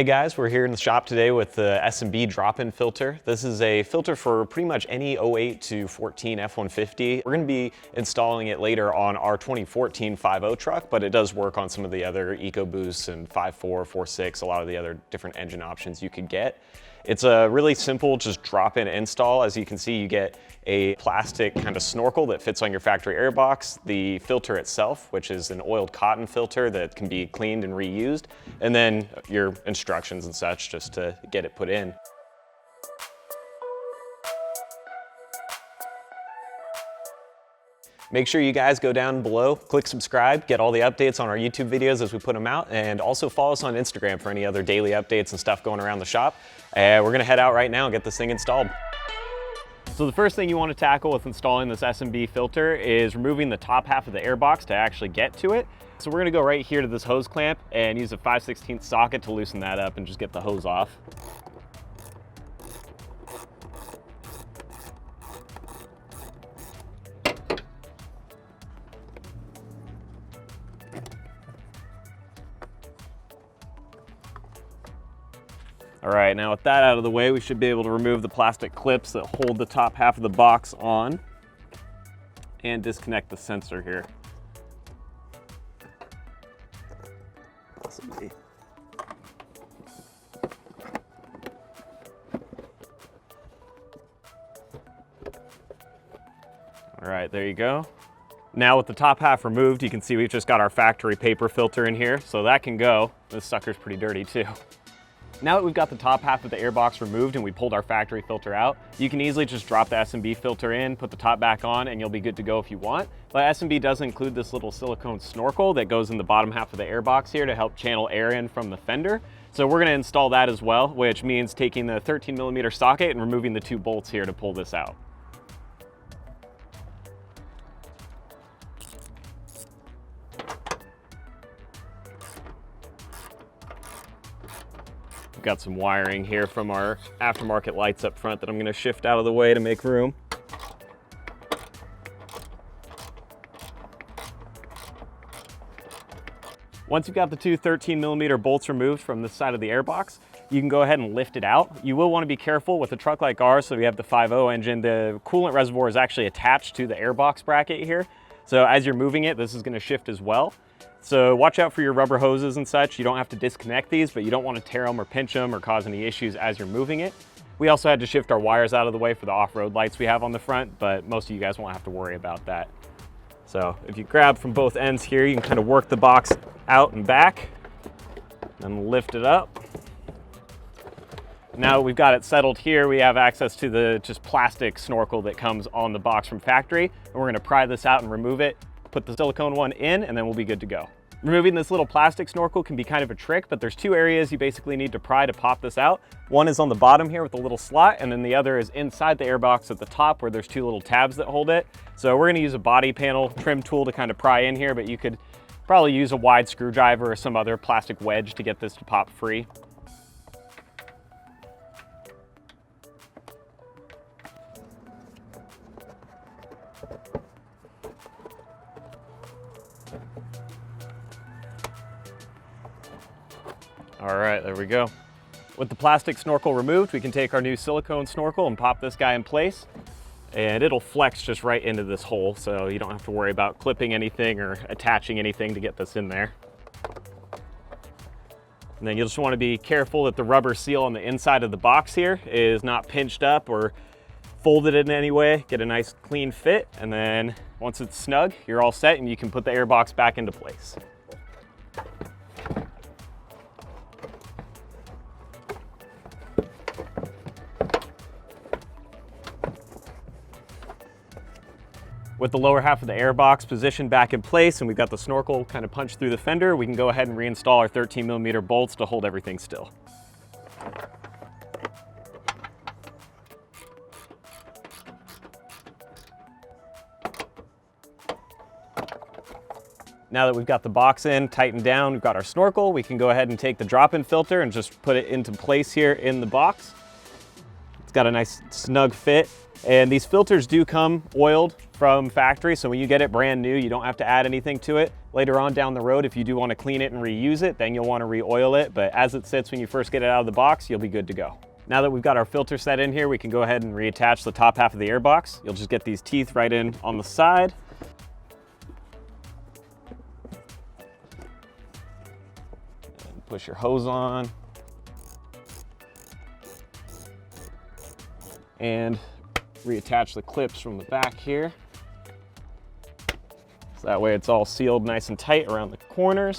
Hey guys, we're here in the shop today with the S&B drop-in filter. This is a filter for pretty much any 08 to 14 F-150. We're going to be installing it later on our 2014 5.0 truck, but it does work on some of the other EcoBoosts and 5.4, 4.6, a lot of the other different engine options you could get. It's a really simple, just drop-in install. As you can see, you get a plastic kind of snorkel that fits on your factory airbox, the filter itself, which is an oiled cotton filter that can be cleaned and reused, and then your instructions and such just to get it put in. Make sure you guys go down below, click subscribe, get all the updates on our YouTube videos as we put them out, and also follow us on Instagram for any other daily updates and stuff going around the shop. We're gonna head out right now and get this thing installed. So the first thing you want to tackle with installing this S&B filter is removing the top half of the airbox to actually get to it. So we're gonna go right here to this hose clamp and use a 5/16 socket to loosen that up and just get the hose off. All right, now with that out of the way, we should be able to remove the plastic clips that hold the top half of the box on and disconnect the sensor here. Possibly. All right, there you go. Now with the top half removed, you can see we've just got our factory paper filter in here, so that can go. This sucker's pretty dirty too. Now that we've got the top half of the airbox removed and we pulled our factory filter out, you can easily just drop the S&B filter in, put the top back on, and you'll be good to go if you want. But S&B does include this little silicone snorkel that goes in the bottom half of the airbox here to help channel air in from the fender. So we're gonna install that as well, which means taking the 13mm socket and removing the two bolts here to pull this out. We've got some wiring here from our aftermarket lights up front that I'm going to shift out of the way to make room. Once you've got the two 13mm bolts removed from the side of the airbox, you can go ahead and lift it out. You will want to be careful with a truck like ours, so we have the 5.0 engine. The coolant reservoir is actually attached to the airbox bracket here. So as you're moving it, this is going to shift as well. So watch out for your rubber hoses and such. You don't have to disconnect these, but you don't want to tear them or pinch them or cause any issues as you're moving it. We also had to shift our wires out of the way for the off-road lights we have on the front, but most of you guys won't have to worry about that. So if you grab from both ends here, you can kind of work the box out and back and lift it up. Now that we've got it settled here, we have access to the just plastic snorkel that comes on the box from factory, and we're going to pry this out and remove it, put the silicone one in, and then we'll be good to go. Removing this little plastic snorkel can be kind of a trick, but there's two areas you basically need to pry to pop this out. One is on the bottom here with a little slot, and then the other is inside the airbox at the top where there's two little tabs that hold it. So we're gonna use a body panel trim tool to kind of pry in here, but you could probably use a wide screwdriver or some other plastic wedge to get this to pop free. All right, there we go. With the plastic snorkel removed, we can take our new silicone snorkel and pop this guy in place, and it'll flex just right into this hole, so you don't have to worry about clipping anything or attaching anything to get this in there. And then you'll just want to be careful that the rubber seal on the inside of the box here is not pinched up or folded in any way. Get a nice clean fit, and then once it's snug, you're all set and you can put the airbox back into place. With the lower half of the airbox positioned back in place and we've got the snorkel kind of punched through the fender, we can go ahead and reinstall our 13mm bolts to hold everything still. Now that we've got the box in, tightened down, we've got our snorkel, we can go ahead and take the drop-in filter and just put it into place here in the box. It's got a nice snug fit. And these filters do come oiled from factory, so when you get it brand new, you don't have to add anything to it. Later on down the road, if you do want to clean it and reuse it, then you'll want to re-oil it. But as it sits when you first get it out of the box, you'll be good to go. Now that we've got our filter set in here, we can go ahead and reattach the top half of the air box. You'll just get these teeth right in on the side. And push your hose on. And reattach the clips from the back here. So that way it's all sealed nice and tight around the corners.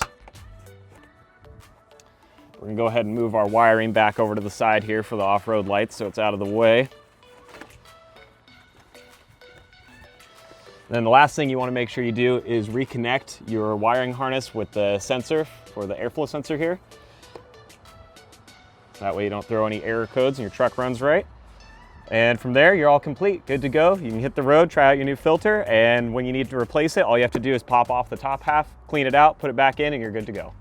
We're gonna go ahead and move our wiring back over to the side here for the off-road lights so it's out of the way. Then the last thing you wanna make sure you do is reconnect your wiring harness with the sensor for the airflow sensor here. That way you don't throw any error codes and your truck runs right. And from there, you're all complete, good to go. You can hit the road, try out your new filter, and when you need to replace it, all you have to do is pop off the top half, clean it out, put it back in, and you're good to go.